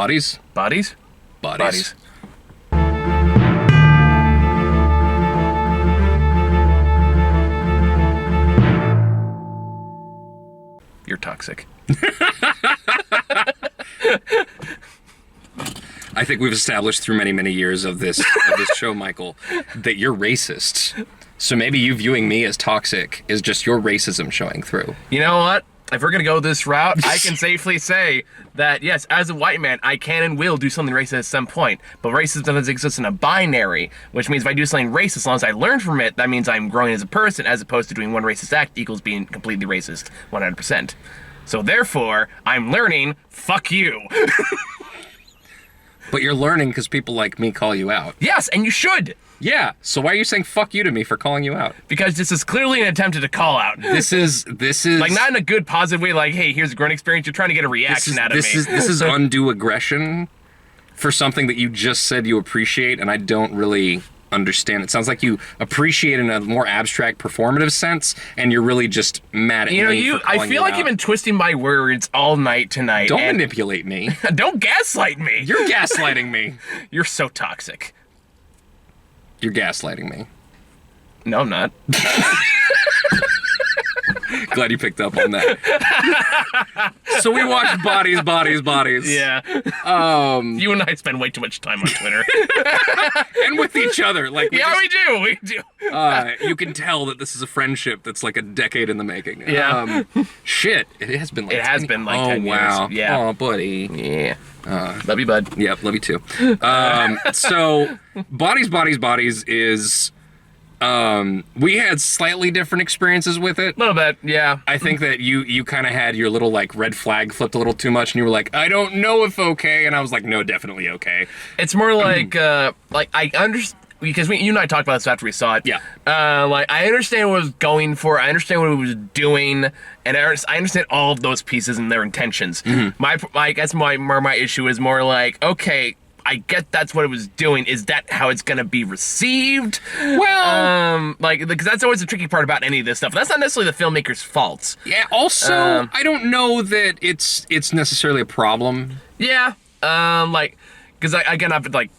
Bodies? Bodies? Bodies. You're toxic. I think we've established through many, many years of this show, Michael, that you're racist. So maybe you viewing me as toxic is just your racism showing through. You know what? If we're going to go this route, I can safely say that, yes, as a white man, I can and will do something racist at some point. But racism doesn't exist in a binary, which means if I do something racist, as long as I learn from it, that means I'm growing as a person, as opposed to doing one racist act equals being completely racist, 100%. So therefore, I'm learning, fuck you. But you're learning because people like me call you out. Yes, and you should. Yeah, so why are you saying fuck you to me for calling you out? Because this is clearly an attempt at a call out. This is like, not in a good, positive way, like, hey, here's a growing experience. You're trying to get a reaction out of me. This is undue aggression for something that you just said you appreciate, and I don't really understand. It sounds like you appreciate in a more abstract, performative sense, and you're really just mad at me for calling I feel like you've been twisting my words all night tonight. Don't manipulate me. Don't gaslight me. You're gaslighting me. You're so toxic. You're gaslighting me. No, I'm not. Glad you picked up on that. So we watched Bodies. Yeah. You and I spend way too much time on Twitter. And with each other. Like, we do. You can tell that this is a friendship that's like a decade in the making. Yeah. Shit. It has been like 10 wow. years. Yeah. Oh, buddy. Yeah. Love you, bud. Yeah, love you too. So Bodies is we had slightly different experiences with it. A little bit, yeah. I think that you kind of had your little like red flag flipped a little too much, and you were like, I don't know if okay, and I was like, no, definitely okay. It's more like I understand. Because you and I talked about this after we saw it. Yeah. Like, I understand what it was going for. I understand what it was doing. And I understand all of those pieces and their intentions. Mm-hmm. I guess my issue is more like, okay, I get that's what it was doing. Is that how it's going to be received? Well... because that's always the tricky part about any of this stuff. That's not necessarily the filmmaker's fault. Yeah, also, I don't know that it's necessarily a problem. Yeah. Because again, I've been, like,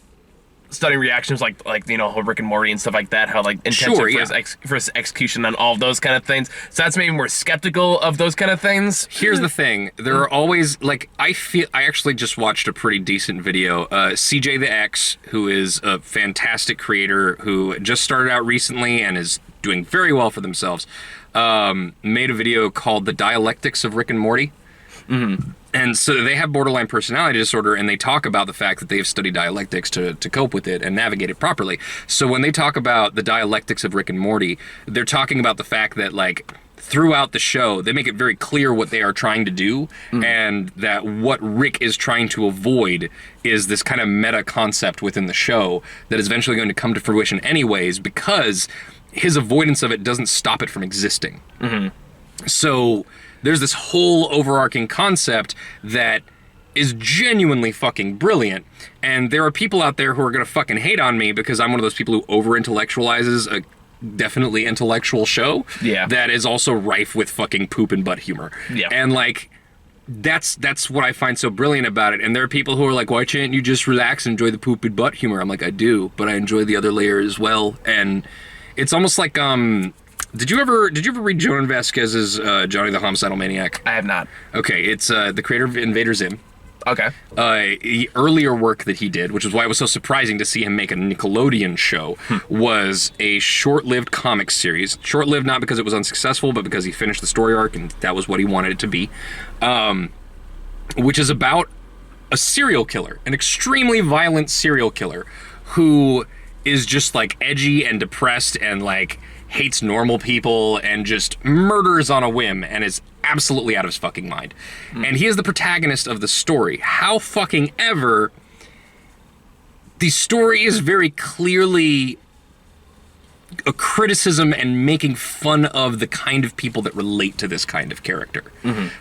studying reactions like Rick and Morty and stuff like that, how like intensive for his execution on all of those kind of things. So that's maybe more skeptical of those kind of things. Here's the thing: there are always like I actually just watched a pretty decent video. CJ the X, who is a fantastic creator who just started out recently and is doing very well for themselves, made a video called "The Dialectics of Rick and Morty." Mm-hmm. And so they have borderline personality disorder, and they talk about the fact that they've studied dialectics to cope with it and navigate it properly. So when they talk about the dialectics of Rick and Morty, they're talking about the fact that, like, throughout the show, they make it very clear what they are trying to do, and that what Rick is trying to avoid is this kind of meta concept within the show that is eventually going to come to fruition anyways, because his avoidance of it doesn't stop it from existing. Mm-hmm. So there's this whole overarching concept that is genuinely fucking brilliant. And there are people out there who are going to fucking hate on me because I'm one of those people who over-intellectualizes a definitely intellectual show that is also rife with fucking poop and butt humor. Yeah. And, like, that's what I find so brilliant about it. And there are people who are like, why can't you just relax and enjoy the poop and butt humor? I'm like, I do, but I enjoy the other layer as well. And it's almost like, Did you ever read Jonan Vasquez's Johnny the Homicidal Maniac? I have not. Okay, it's the creator of Invader Zim. Okay. Earlier work that he did, which is why it was so surprising to see him make a Nickelodeon show, was a short-lived comic series. Short-lived not because it was unsuccessful, but because he finished the story arc and that was what he wanted it to be. Which is about a serial killer, an extremely violent serial killer who is just like edgy and depressed and like hates normal people and just murders on a whim and is absolutely out of his fucking mind. And he is the protagonist of the story. How fucking ever, the story is very clearly a criticism and making fun of the kind of people that relate to this kind of character.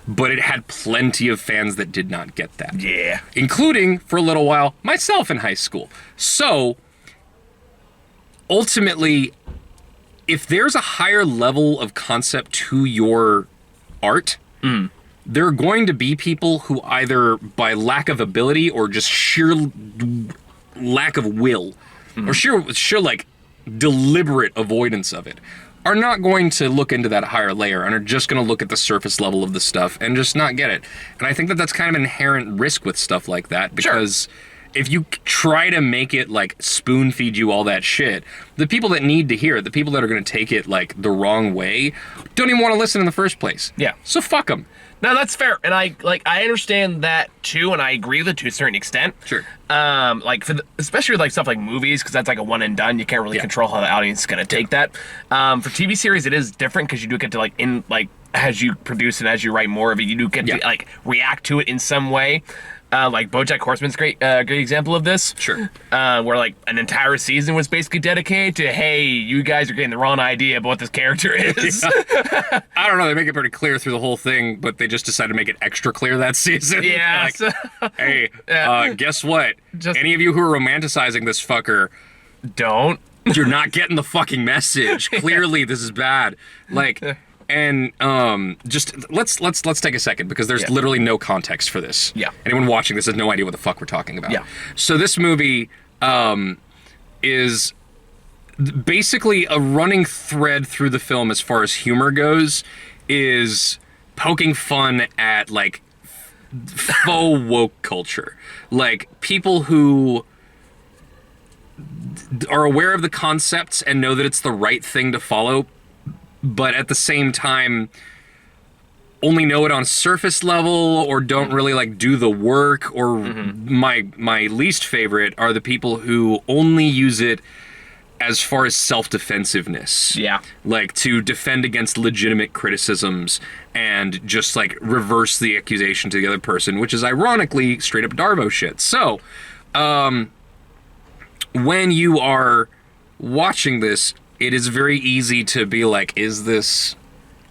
But it had plenty of fans that did not get that. Yeah. Including, for a little while, myself in high school. So, ultimately, if there's a higher level of concept to your art, there are going to be people who either by lack of ability or just sheer lack of will, or sheer like deliberate avoidance of it, are not going to look into that higher layer and are just going to look at the surface level of the stuff and just not get it. And I think that that's kind of an inherent risk with stuff like that, because if you try to make it like spoon feed you all that shit, the people that need to hear it, the people that are going to take it like the wrong way, don't even want to listen in the first place. Yeah. So fuck them. No, that's fair, and I understand that too, and I agree with it to a certain extent. Sure. Like especially with like stuff like movies, because that's like a one and done. You can't really control how the audience is gonna take that. For TV series, it is different because you do get to like as you produce and as you write more of it, you do get to like react to it in some way. Like BoJack Horseman's great example of this. Sure. Where like an entire season was basically dedicated to, hey, you guys are getting the wrong idea about what this character is. Yeah. I don't know. They make it pretty clear through the whole thing, but they just decided to make it extra clear that season. Yeah. Like, hey, guess what? Any of you who are romanticizing this fucker, don't. You're not getting the fucking message. Clearly, this is bad. Like. And just let's take a second, because there's literally no context for this. Yeah. Anyone watching this has no idea what the fuck we're talking about. Yeah. So this movie is basically a running thread through the film as far as humor goes, is poking fun at like faux woke culture. Like people who are aware of the concepts and know that it's the right thing to follow, but at the same time only know it on surface level, or don't really like do the work, or my least favorite are the people who only use it as far as self-defensiveness. Yeah. Like to defend against legitimate criticisms and just like reverse the accusation to the other person, which is ironically straight up Darvo shit. So, when you are watching this, it is very easy to be like, is this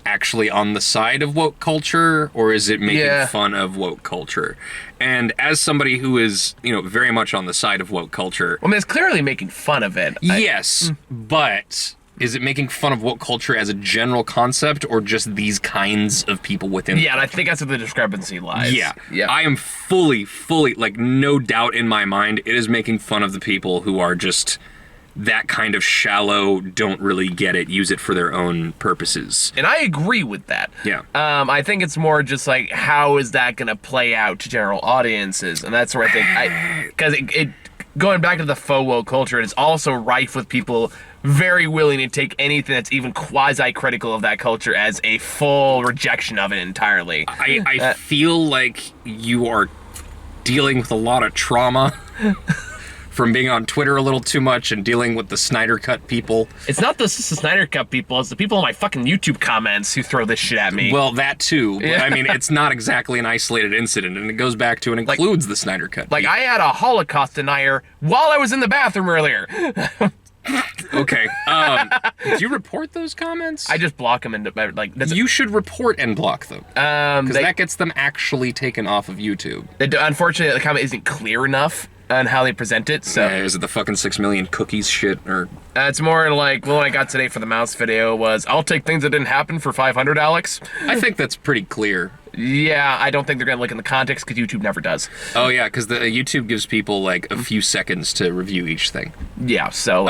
actually on the side of woke culture, or is it making fun of woke culture? And as somebody who is, very much on the side of woke culture... Well, I mean, it's clearly making fun of it. Yes, but is it making fun of woke culture as a general concept, or just these kinds of people within Yeah, and I think that's where the discrepancy lies. Yeah. I am fully, like, no doubt in my mind, it is making fun of the people who are just... that kind of shallow, don't really get it, use it for their own purposes. And I agree with that. Yeah. I think it's more just like, how is that going to play out to general audiences? And that's where I think, because it going back to the faux woke culture, it is also rife with people very willing to take anything that's even quasi-critical of that culture as a full rejection of it entirely. I feel like you are dealing with a lot of trauma. From being on Twitter a little too much and dealing with the Snyder Cut people. It's not the Snyder Cut people, it's the people in my fucking YouTube comments who throw this shit at me. Well, that too. But I mean, it's not exactly an isolated incident, and it goes back to and includes the Snyder Cut Like, people. I had a Holocaust denier while I was in the bathroom earlier. Okay. Do you report those comments? I just block them into, like... You should report and block them. Because that gets them actually taken off of YouTube. Unfortunately, the comment isn't clear enough on how they present it, so... Is it the fucking 6 million cookies shit, or... it's more like, what I got today for the mouse video was, I'll take things that didn't happen for 500, Alex. I think that's pretty clear. Yeah, I don't think they're going to look in the context, because YouTube never does. Oh, yeah, because the YouTube gives people, like, a few seconds to review each thing. Yeah, so...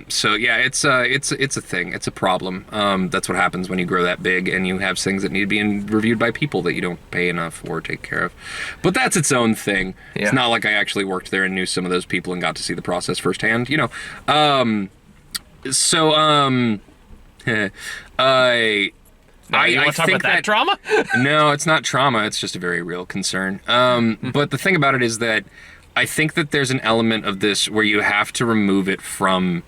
So, yeah, it's a thing. It's a problem. That's what happens when you grow that big and you have things that need to be reviewed by people that you don't pay enough or take care of. But that's its own thing. Yeah. It's not like I actually worked there and knew some of those people and got to see the process firsthand, I want to talk about that trauma? No, it's not trauma. It's just a very real concern. But the thing about it is that I think that there's an element of this where you have to remove it from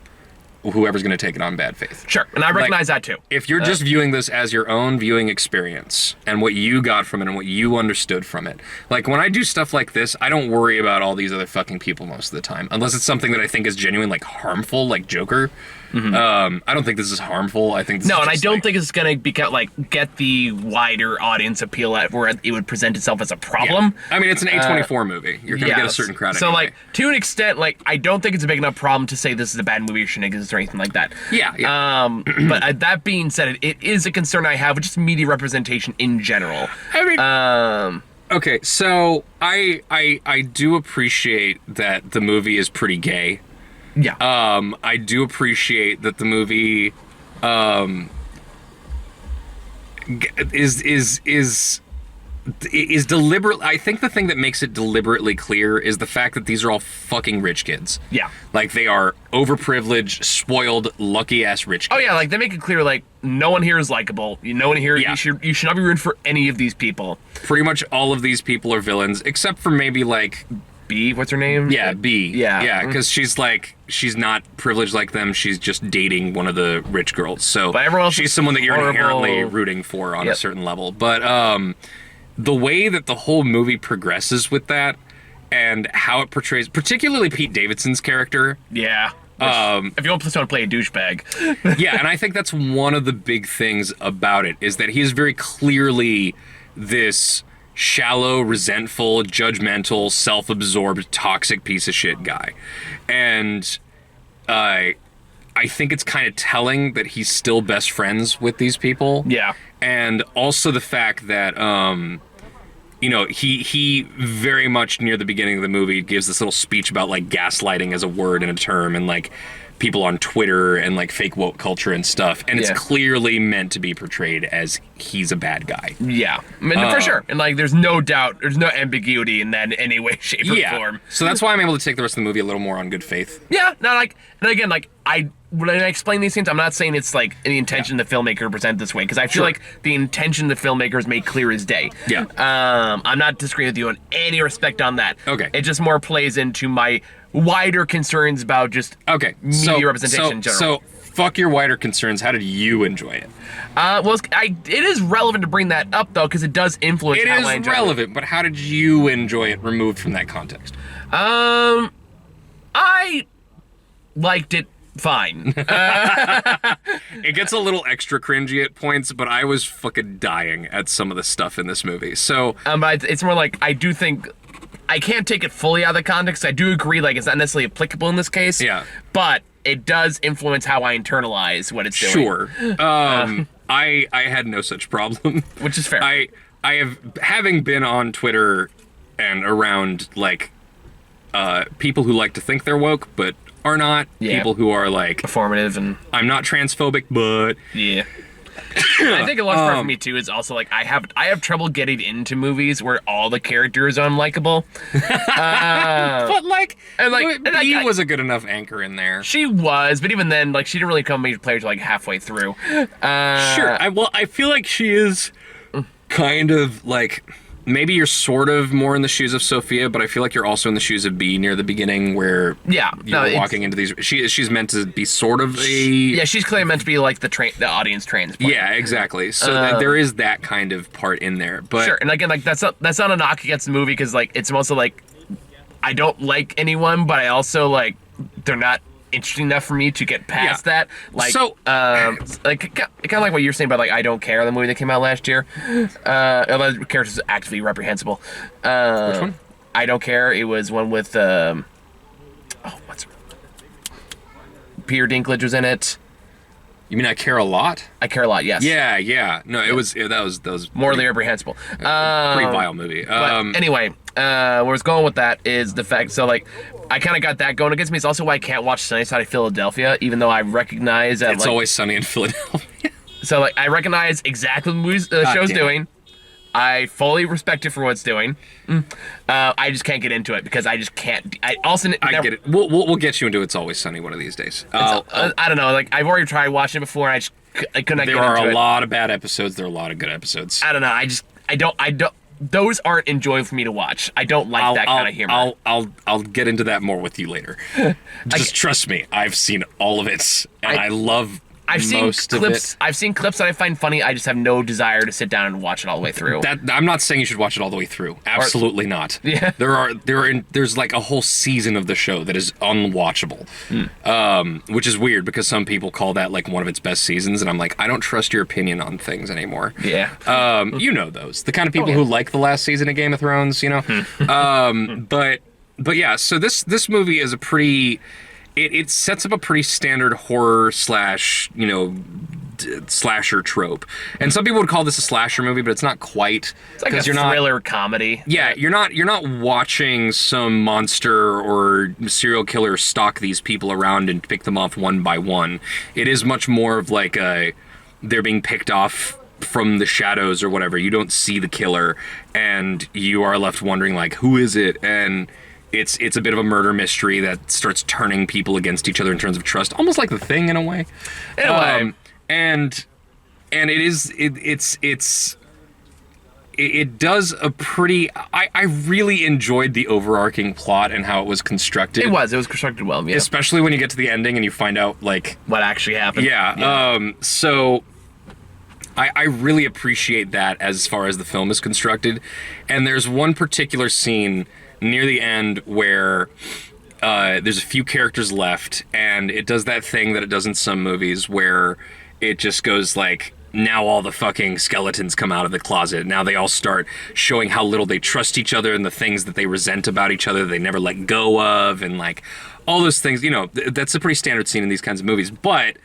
whoever's going to take it on bad faith. Sure, and I recognize that too. If you're just viewing this as your own viewing experience and what you got from it and what you understood from it. Like, when I do stuff like this, I don't worry about all these other fucking people most of the time. Unless it's something that I think is genuine, like harmful, like Joker. I don't think this is harmful. I think this No, is and I just, don't like, think it's gonna get the wider audience appeal at where it would present itself as a problem. I mean, it's an A24 movie. You're gonna get a certain crowd. So anyway. like to an extent, like I don't think it's a big enough problem to say this is a bad movie or shouldn't exist or anything like that. Yeah. But that being said, it is a concern I have with just media representation in general. I mean, okay, so I do appreciate that the movie is pretty gay. Yeah. I do appreciate that the movie is deliberate. I think the thing that makes it deliberately clear is the fact that these are all fucking rich kids. Yeah. Like, they are overprivileged, spoiled, lucky ass rich kids. Oh yeah, like they make it clear like no one here is likable. No one here. Yeah. You should not be rooting for any of these people. Pretty much all of these people are villains, except for maybe like B, what's her name? Yeah, B. Yeah. Yeah, because she's not privileged like them. She's just dating one of the rich girls. So But everyone else she's is someone that you're horrible. inherently rooting for on a certain level. But the way that the whole movie progresses with that and how it portrays, particularly Pete Davidson's character. Yeah. If you want someone to play a douchebag. Yeah, and I think that's one of the big things about it, is that he is very clearly this shallow, resentful, judgmental, self-absorbed, toxic piece of shit guy. And I think it's kind of telling that he's still best friends with these people. Yeah. And also the fact that, you know, he very much near the beginning of the movie gives this little speech about, like, gaslighting as a word and a term, and, like, people on Twitter and, like, fake woke culture and stuff. And it's clearly meant to be portrayed as he's a bad guy. Yeah. I mean, for sure. And, like, there's no doubt, there's no ambiguity in that in any way, shape, or form. So that's why I'm able to take the rest of the movie a little more on good faith. Yeah. No, like, and again, like, when I explain these things, I'm not saying it's like the intention of the filmmaker to present this way, because I feel like the intention of the filmmaker is made clear as day. Yeah. I'm not disagreeing with you in any respect on that. Okay. It just more plays into my wider concerns about just media representation in general. So fuck your wider concerns. How did you enjoy it? Well, it is relevant to bring that up, though, because it does influence how I It enjoy is relevant, but how did you enjoy it removed from that context? I liked it fine. It gets a little extra cringy at points, but I was fucking dying at some of the stuff in this movie. So, but it's more like, I do think I can't take it fully out of the context. I do agree, like, it's not necessarily applicable in this case. Yeah. But it does influence how I internalize what it's doing. Sure. I had no such problem. Which is fair. I have, having been on Twitter and around, like, people who like to think they're woke, but are not. Yeah. People who are like, Performative and... I'm not transphobic, but... Yeah. I think a large part for me too is also like I have trouble getting into movies where all the characters are unlikable. But like, B was a good enough anchor in there. She was, but even then, like she didn't really become a major player till like halfway through. Sure. I feel like she is kind of like, maybe you're sort of more in the shoes of Sophia, but I feel like you're also in the shoes of B near the beginning, where you're walking into these. She's meant to be sort of a... Yeah, she's clearly meant to be like the audience transplant. Yeah, exactly. So there is that kind of part in there, but sure. And again, like that's not a knock against the movie, because like it's mostly like I don't like anyone, but I also like they're not interesting enough for me to get past that. Like, so, like kind of like what you're saying about like I Don't Care, the movie that came out last year. The character's actively reprehensible. Which one? I Don't Care. It was one with Peter Dinklage was in it. You mean I Care a Lot? I Care a Lot. Yes. Yeah. No, that was Morally reprehensible. Pretty vile movie. But anyway, where I was going with that is the fact. So like, I kind of got that going against me. It's also why I can't watch Sunny Side of Philadelphia, even though I recognize that It's Always Sunny in Philadelphia. So like, I recognize exactly what the show's doing. I fully respect it for what it's doing. I just can't get into it because I just can't. I get it. We'll get you into It's Always Sunny one of these days. I don't know. Like I've already tried watching it before, and I couldn't. There are a lot of bad episodes. There are a lot of good episodes. I don't know. I don't. Those aren't enjoyable for me to watch. I don't like that kind of humor. I'll get into that more with you later. Just trust me. I've seen all of it, and I love I've seen most of clips. it. I've seen clips that I find funny. I just have no desire to sit down and watch it all the way through. I'm not saying you should watch it all the way through. Absolutely not. Yeah. There's like a whole season of the show that is unwatchable, which is weird because some people call that like one of its best seasons, and I'm like, I don't trust your opinion on things anymore. Yeah. You know those, the kind of people who like the last season of Game of Thrones, you know. But yeah, so this movie is a pretty. It sets up a pretty standard horror slash, you know, slasher trope. And some people would call this a slasher movie, but it's not quite. It's like a thriller comedy. Yeah, you're not watching some monster or serial killer stalk these people around and pick them off one by one. It is much more of like they're being picked off from the shadows or whatever. You don't see the killer, and you are left wondering like, who is it? And it's a bit of a murder mystery that starts turning people against each other in terms of trust, almost like The Thing in a way. And it does a pretty. I really enjoyed the overarching plot and how it was constructed. It was constructed well, yeah. Especially when you get to the ending and you find out like what actually happened. Yeah. So I really appreciate that as far as the film is constructed. And there's one particular scene near the end where there's a few characters left, and it does that thing that it does in some movies where it just goes like, now all the fucking skeletons come out of the closet. Now they all start showing how little they trust each other and the things that they resent about each other they never let go of, and like all those things. You know, that's a pretty standard scene in these kinds of movies. But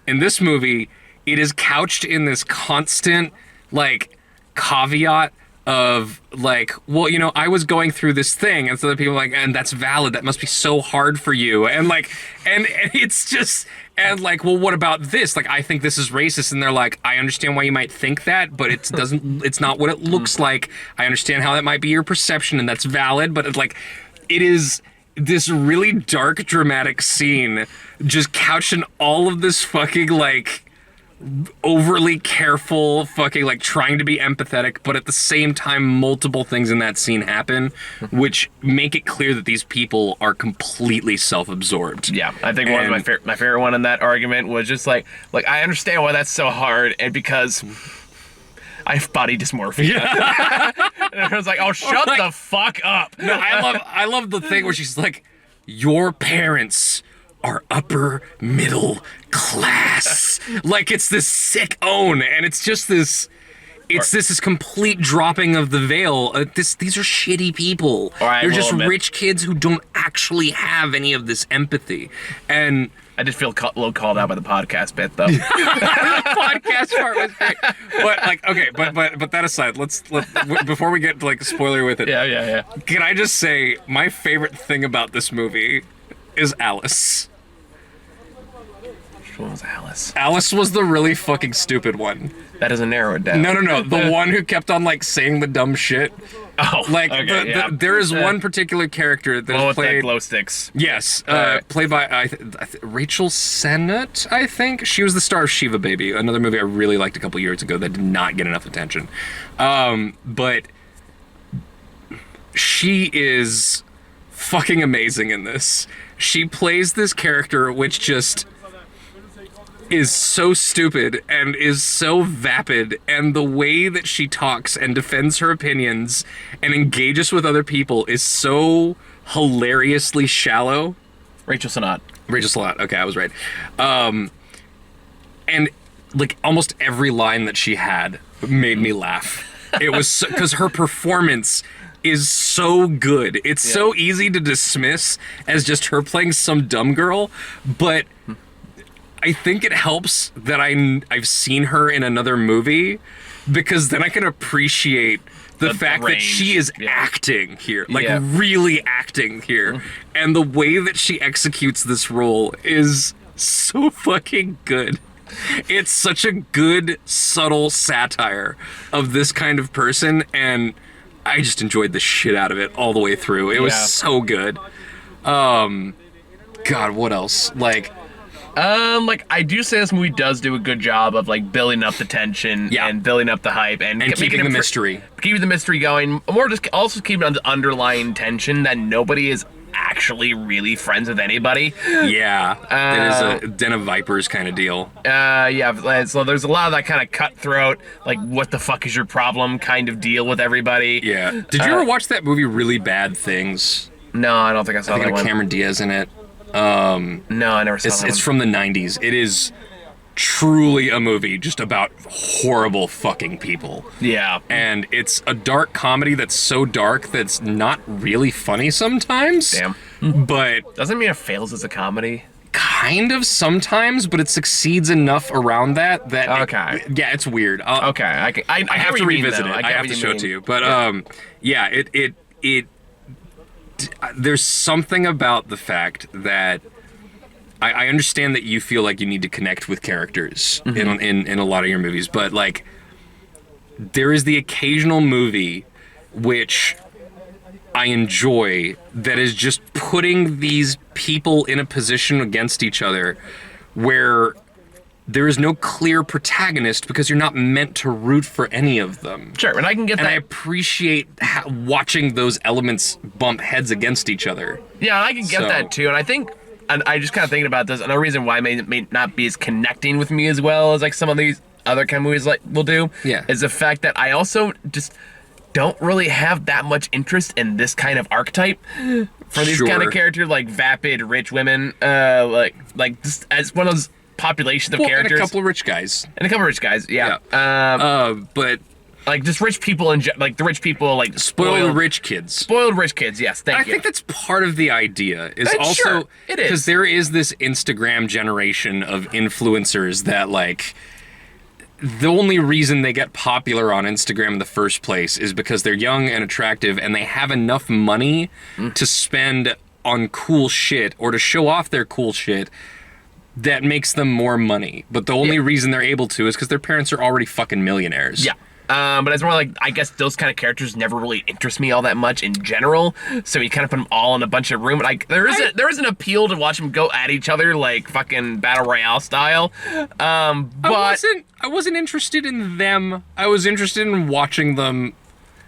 in this movie, it is couched in this constant like caveat of like, well, you know, I was going through this thing, and so the people are like, and that's valid, that must be so hard for you, and like, and it's just, and like, well, what about this? Like, I think this is racist, and they're like, I understand why you might think that, but it doesn't, it's not what it looks like. I understand how that might be your perception, and that's valid, but it's like, it is this really dark, dramatic scene just couched in all of this fucking like overly careful fucking like trying to be empathetic, but at the same time multiple things in that scene happen which make it clear that these people are completely self-absorbed. Yeah, I think one of my favorite one in that argument was just like I understand why that's so hard, and because I have body dysmorphia. Yeah. And I was like, oh, shut the fuck up. No, I love the thing where she's like, your parents are upper middle class. Like, it's this sick own, and it's just this. It's this complete dropping of the veil. These are shitty people. They're just rich kids who don't actually have any of this empathy. And I just feel a little called out by the podcast bit, though. The podcast part was great. But like, okay, but that aside, let's before we get like spoiler with it. Yeah. Can I just say my favorite thing about this movie is Alice. Which one was Alice? Alice was the really fucking stupid one. That doesn't narrow it down. No. The one who kept on like saying the dumb shit. Oh, like okay, there is one particular character that's played. With glow sticks. Yes, played by Rachel Sennett, I think. She was the star of Shiva Baby, another movie I really liked a couple years ago that did not get enough attention. But she is fucking amazing in this. She plays this character which just is so stupid and is so vapid, and the way that she talks and defends her opinions and engages with other people is so hilariously shallow. Rachel Sennett. Okay, I was right. And like almost every line that she had made me laugh. It was because her performance is so good. It's so easy to dismiss as just her playing some dumb girl, but I think it helps that I've seen her in another movie, because then I can appreciate the fact that she is acting here, like really acting here. And the way that she executes this role is so fucking good. It's such a good, subtle satire of this kind of person, and I just enjoyed the shit out of it all the way through. It was so good. God, what else? Like, I do say this movie does do a good job of like building up the tension and building up the hype and keeping the mystery. Keeping the mystery going. More just also keeping the underlying tension that nobody is actually really friends with anybody. Yeah, it is a den of vipers kind of deal. Yeah, so there's a lot of that kind of cutthroat, like, what the fuck is your problem kind of deal with everybody. Yeah. Did you ever watch that movie Really Bad Things? No, I don't think I saw I think that it had one. Cameron Diaz in it. No, I never saw that one. It's from the 90s. It is truly a movie just about horrible fucking people. Yeah. And it's a dark comedy that's so dark that's not really funny sometimes. Damn. But Doesn't mean it fails as a comedy. kind of sometimes, but it succeeds enough around that Okay. yeah, it's weird. Okay, I have to revisit it. I have to show it to you. But yeah, it there's something about the fact that I understand that you feel like you need to connect with characters in a lot of your movies, but like there is the occasional movie which I enjoy that is just putting these people in a position against each other where there is no clear protagonist because you're not meant to root for any of them. Sure, and I can get And that. I appreciate watching those elements bump heads against each other. Yeah, I can get So- that too, and I think, and I just kind of thinking about this. Another reason why it may not be as connecting with me as well as like some of these other kind of movies like will do, Yeah. is the fact that I also just don't really have that much interest in this kind of archetype for these kind Sure. of characters, like vapid rich women, like just as one of those populations of Well, and characters, a couple of rich guys. and a couple of rich guys, yeah. But Like just rich people and like the rich people, like spoiled rich kids. spoiled rich kids. Yes, thank I you. think that's part of the idea. Is Sure, also it is. because there is this Instagram generation of influencers that like the only reason they get popular on Instagram in the first place is because they're young and attractive and they have enough money to spend on cool shit or to show off their cool shit that makes them more money. But the only reason they're able to is because their parents are already fucking millionaires. Yeah. But it's more like, I guess those kind of characters never really interest me all that much in general. So you kind of put them all in a bunch of room. Like there is an appeal to watch them go at each other like fucking battle royale style. But I wasn't interested in them. I was interested in watching them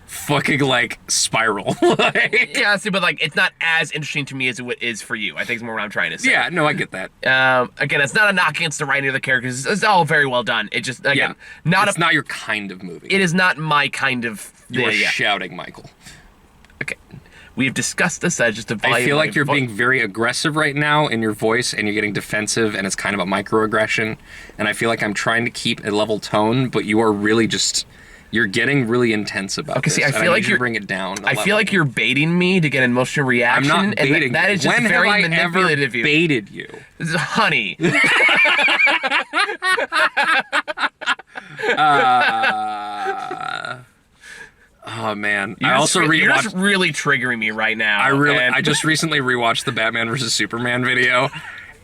fucking like spiral. Like, yeah, see, but like it's not as interesting to me as it is for you. I think is more what I'm trying to say. yeah, no, I get that. Again, it's not a knock against the writing of the characters. It's all very well done. It just again It's not your kind of movie. It is not my kind of. You are yeah. shouting, Michael. Okay, we have discussed this as just a. I feel like you're being very aggressive right now in your voice, and you're getting defensive, and it's kind of a microaggression. And I feel like I'm trying to keep a level tone, but you are really just. You're getting really intense about Okay, this. see, I and feel like need you you're to bring it down. I feel like you're baiting me to get an emotional reaction. I'm not baiting. And that is just when very have I manipulative. ever You, baited you? honey. Oh man! You're I also you're rewatched. just really triggering me right now. I just recently rewatched the Batman vs Superman video.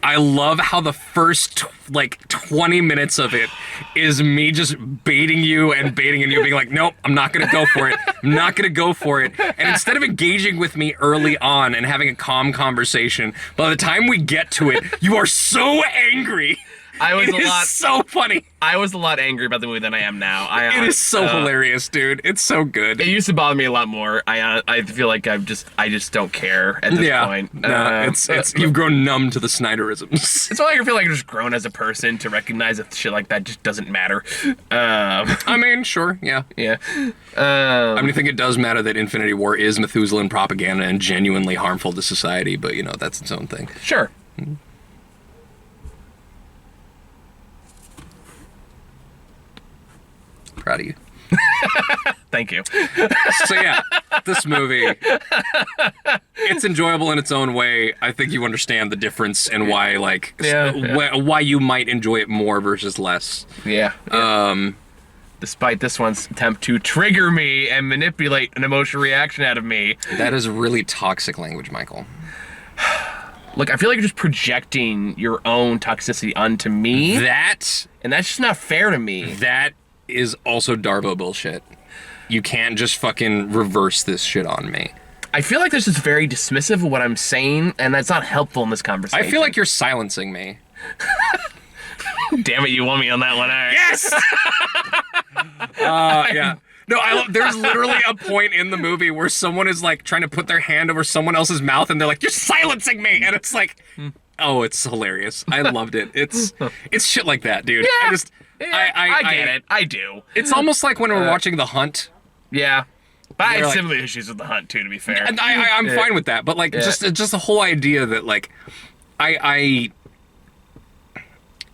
I love how the first like 20 minutes of it is me just baiting you and you being like, nope, I'm not gonna go for it. I'm not gonna go for it. And instead of engaging with me early on and having a calm conversation, by the time we get to it, you are so angry. It is so funny. I was a lot angry about the movie than I am now. It is so hilarious, dude. It's so good. It used to bother me a lot more. I feel like I just don't care at this point. No, it's you've grown numb to the Snyderisms. It's not like I feel like I've just grown as a person to recognize that shit like that just doesn't matter. I mean, sure, yeah. Yeah. I mean, I think it does matter that Infinity War is Methuselah propaganda and genuinely harmful to society, but you know, that's its own thing. Sure. Proud of you. Thank you. So yeah, this movie, it's enjoyable in its own way. I think you understand the difference and why, like, why you might enjoy it more versus less. Yeah. Despite this one's attempt to trigger me and manipulate an emotional reaction out of me. That is really toxic language, Michael. Look, I feel like you're just projecting your own toxicity onto me. And that's just not fair to me. That is also Darbo bullshit. You can't just fucking reverse this shit on me. I feel like this is very dismissive of what I'm saying, and that's not helpful in this conversation. I feel like you're silencing me. Damn it, you won me on that one. All right. Yes! Yeah. No, there's literally a point in the movie where someone is like trying to put their hand over someone else's mouth, and they're like, "You're silencing me," and it's like, oh, it's hilarious. I loved it. It's shit like that, dude. Yeah. I get it. I do. It's almost like when we're watching The Hunt. Yeah. But I had like- similar issues with The Hunt, too, to be fair. And I'm fine with that, but like just the whole idea that like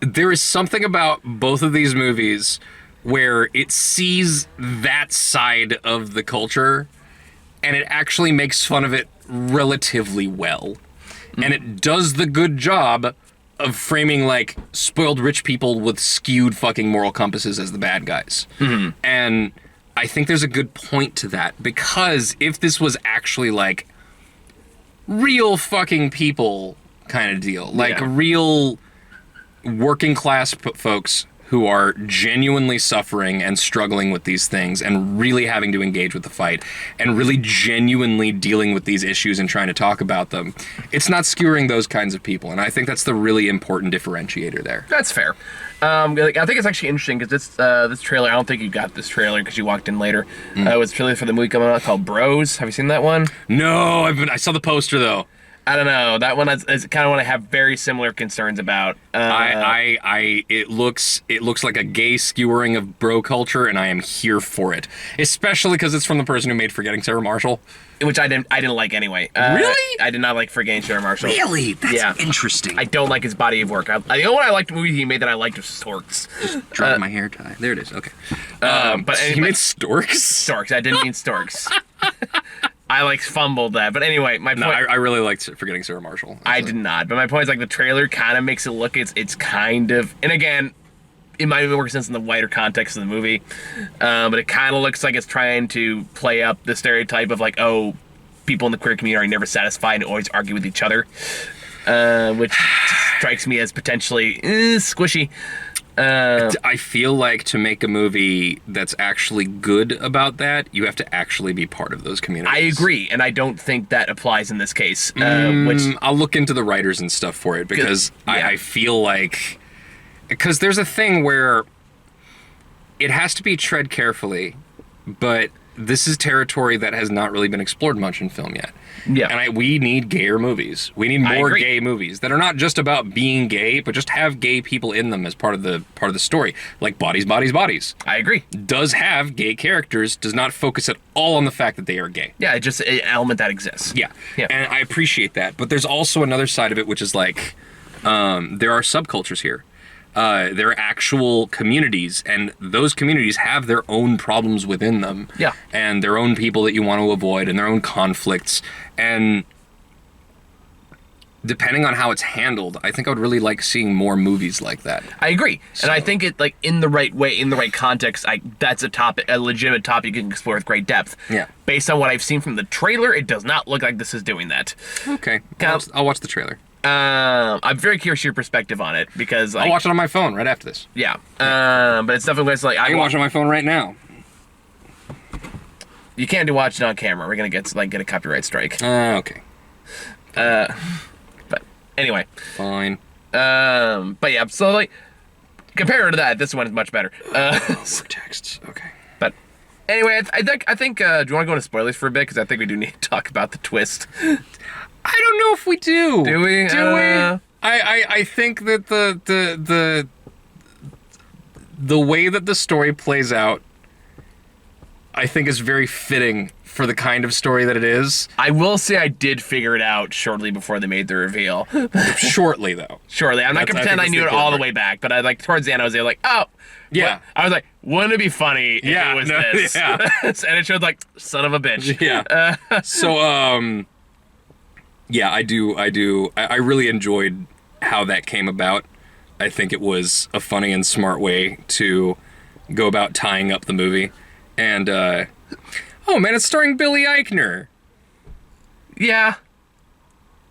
there is something about both of these movies where it sees that side of the culture and it actually makes fun of it relatively well. And it does the good job of framing like spoiled rich people with skewed fucking moral compasses as the bad guys. And I think there's a good point to that, because if this was actually like real fucking people kind of deal, like real working class folks who are genuinely suffering and struggling with these things and really having to engage with the fight and really genuinely dealing with these issues and trying to talk about them, it's not skewering those kinds of people. And I think that's the really important differentiator there. That's fair. I think it's actually interesting because this trailer, I don't think you got this trailer because you walked in later. It was a trailer for the movie coming out called Bros. Have you seen that one? No, I saw the poster though. I don't know. That one is kind of what I have very similar concerns about. It looks like a gay skewering of bro culture, and I am here for it. Especially because it's from the person who made Forgetting Sarah Marshall, which I didn't like anyway. Really? I did not like Forgetting Sarah Marshall. Really? That's interesting. I don't like his body of work. The only one I liked movie he made that I liked was Storks. Just drop my hair tie. There it is. Okay. But he made Storks. Storks. I didn't mean Storks. I like fumbled that, but anyway, my point. No, I really liked Forgetting Sarah Marshall. I did not, but my point is like the trailer kind of makes it look it's kind of, and again, it might make more sense in the wider context of the movie, but it kind of looks like it's trying to play up the stereotype of like, oh, people in the queer community are never satisfied and always argue with each other, which strikes me as potentially squishy. I feel like to make a movie that's actually good about that, you have to actually be part of those communities. I agree, and I don't think that applies in this case. Which I'll look into the writers and stuff for it, because I feel like... Because there's a thing where it has to be tread carefully, but this is territory that has not really been explored much in film yet. Yeah. And we need gayer movies. We need more gay movies that are not just about being gay, but just have gay people in them as part of the story. Like Bodies, Bodies, Bodies. I agree. Does have gay characters, does not focus at all on the fact that they are gay. Yeah, it's just an element that exists. Yeah. And I appreciate that. But there's also another side of it, which is like, there are subcultures here. There are actual communities, and those communities have their own problems within them. Yeah. And their own people that you want to avoid, and their own conflicts. And depending on how it's handled, I think I would really like seeing more movies like that. I agree. And I think it, like, in the right way, in the right context, that's a legitimate topic you can explore with great depth. Yeah. Based on what I've seen from the trailer, it does not look like this is doing that. Okay. I'll watch the trailer. I'm very curious your perspective on it, because I'll watch it on my phone right after this. Yeah. But it's definitely like I can watch it on my phone right now. You can't do watch it on camera. We're gonna get a copyright strike. Okay. But anyway. Fine. But yeah. So like, compared to that, this one is much better. Texts. Okay. But anyway, I think. Do you want to go into spoilers for a bit? Because I think we do need to talk about the twist. I don't know if we do. Do we? Do we? I think that the way that the story plays out, I think is very fitting for the kind of story that it is. I will say I did figure it out shortly before they made the reveal. Shortly, though. Shortly. I'm not going to pretend I knew it all the way back, but towards the end I was like, oh. Yeah. What? I was like, wouldn't it be funny if it was this? Yeah. And it showed like, son of a bitch. Yeah. So, yeah, I do. I really enjoyed how that came about. I think it was a funny and smart way to go about tying up the movie. And, oh man, it's starring Billy Eichner. Yeah.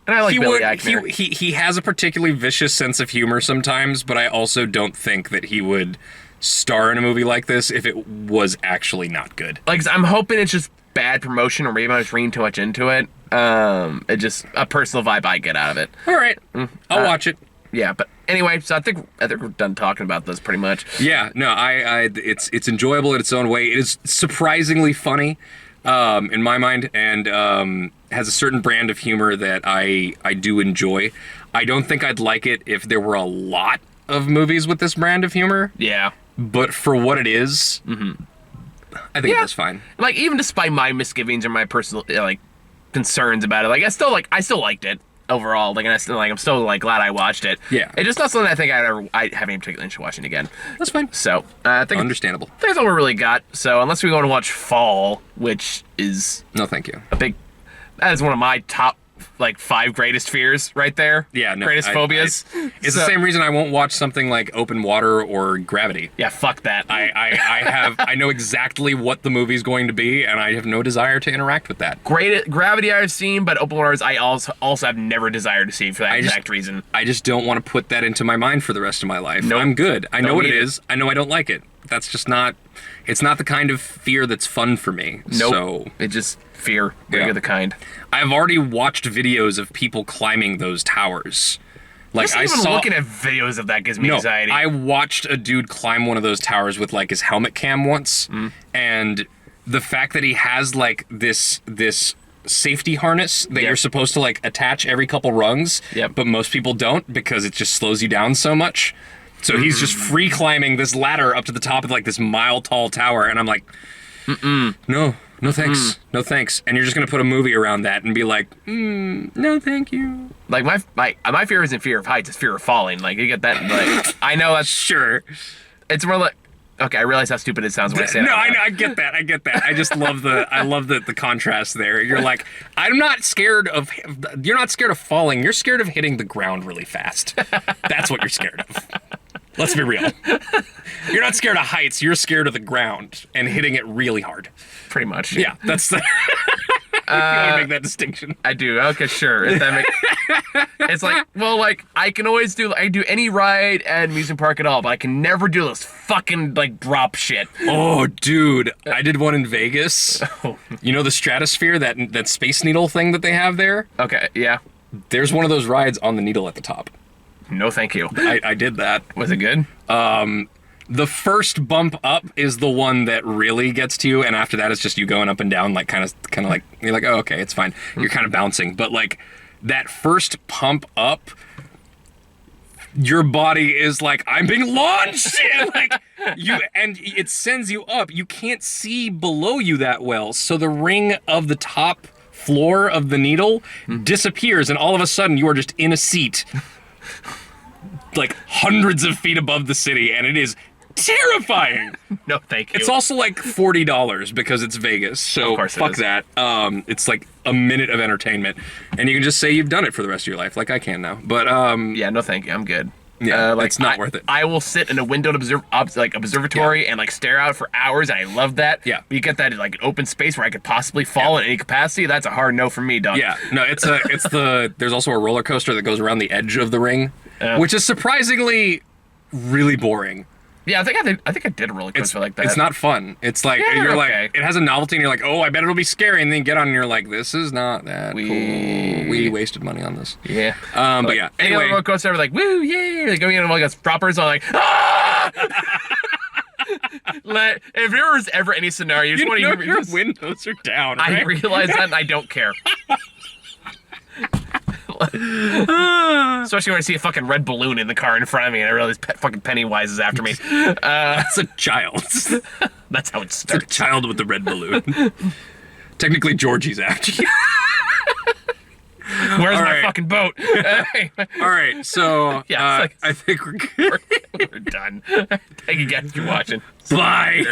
And I like Billy Eichner. He has a particularly vicious sense of humor sometimes, but I also don't think that he would star in a movie like this if it was actually not good. Like, I'm hoping it's just bad promotion, or maybe I was reading too much into it. It's just a personal vibe I get out of it. All right. I'll watch it. Yeah, but anyway, so I think we're done talking about this pretty much. Yeah, no, it's enjoyable in its own way. It is surprisingly funny, in my mind, and has a certain brand of humor that I do enjoy. I don't think I'd like it if there were a lot of movies with this brand of humor. Yeah. But for what it is, I think it was fine. Like, even despite my misgivings or my personal like concerns about it, like I still liked it overall. Like, and I'm still like glad I watched it. Yeah. It's just not something I think I have any particular interest in watching again. That's fine. So I think Understandable. that's all we really got. So unless we go to watch Fall, which is No, thank you. that is one of my top like 5 greatest fears right there. Yeah, no, greatest phobias. It's the same reason I won't watch something like Open Water or Gravity. Yeah, fuck that. I know exactly what the movie's going to be, and I have no desire to interact with that. Gravity I've seen, but Open Waters I also have never desired to see for that exact reason. I just don't want to put that into my mind for the rest of my life. Nope. I'm good. I know Don't what it need it. is. I know I don't like it. That's just not. It's not the kind of fear that's fun for me. Nope. So It just fear. Yeah. You're the kind. I've already watched videos of people climbing those towers. Like Just I even saw. looking at videos of that gives me No, anxiety. I watched a dude climb one of those towers with like his helmet cam once, and the fact that he has like this safety harness that you're supposed to like attach every couple rungs, but most people don't because it just slows you down so much. So he's just free climbing this ladder up to the top of like this mile-tall tower, and I'm like, no thanks, no thanks. And you're just gonna put a movie around that and be like, no thank you. Like my fear isn't fear of heights; it's fear of falling. Like you get that. Like I know that's Sure. it's more like. Okay, I realize how stupid it sounds when I say No, that. I know, I get that. I just love the contrast there. You're like, I'm not scared of. You're not scared of falling. You're scared of hitting the ground really fast. That's what you're scared of. Let's be real. You're not scared of heights. You're scared of the ground and hitting it really hard. Pretty much. Yeah, that's the. You want to make that distinction? I do. Okay, sure. If that it's like, well, like I can always do any ride at amusement park at all, but I can never do those fucking like drop shit. Oh, dude, I did one in Vegas. You know the Stratosphere, that Space Needle thing that they have there? Okay, yeah. There's one of those rides on the needle at the top. No, thank you. I did that. Was it good? The first bump up is the one that really gets to you, and after that it's just you going up and down, like kind of like you're like, oh, okay, it's fine. You're kind of bouncing, but like that first pump up, your body is like, I'm being launched, and it sends you up. You can't see below you that well, so the ring of the top floor of the needle disappears, and all of a sudden you are just in a seat, like hundreds of feet above the city, and it is terrifying. No, thank you. It's also like $40 because it's Vegas, so Of course it fuck is. that. It's like a minute of entertainment, and you can just say you've done it for the rest of your life, like I can now. But yeah, no, thank you. I'm good. Yeah, it's not worth it. I will sit in a windowed observatory and like stare out for hours, and I love that. Yeah. But you get that like an open space where I could possibly fall in any capacity. That's a hard no for me, dog. Yeah, no, there's also a roller coaster that goes around the edge of the ring, which is surprisingly really boring. Yeah, I think I did a roller coaster like that. It's not fun. It's like you're okay. like, it has a novelty, and you're like, oh, I bet it'll be scary, and then you get on and you're like, this is not that cool. We wasted money on this. Yeah. But yeah. Any other Anyway, roller coaster ever like, woo, yay, like going in and like us droppers, I'm like, ah! If there was ever any scenario, you know to your windows are down. I Right? realize that, and I don't care. Especially when I see a fucking red balloon in the car in front of me, and I realize fucking Pennywise is after me. It's a child. That's how it It's a starts. child with the red balloon. Technically, Georgie's after you. Where's All my right. fucking boat? All right, so Yeah, it's like- I think we're good. We're done. Thank you guys for watching. Bye.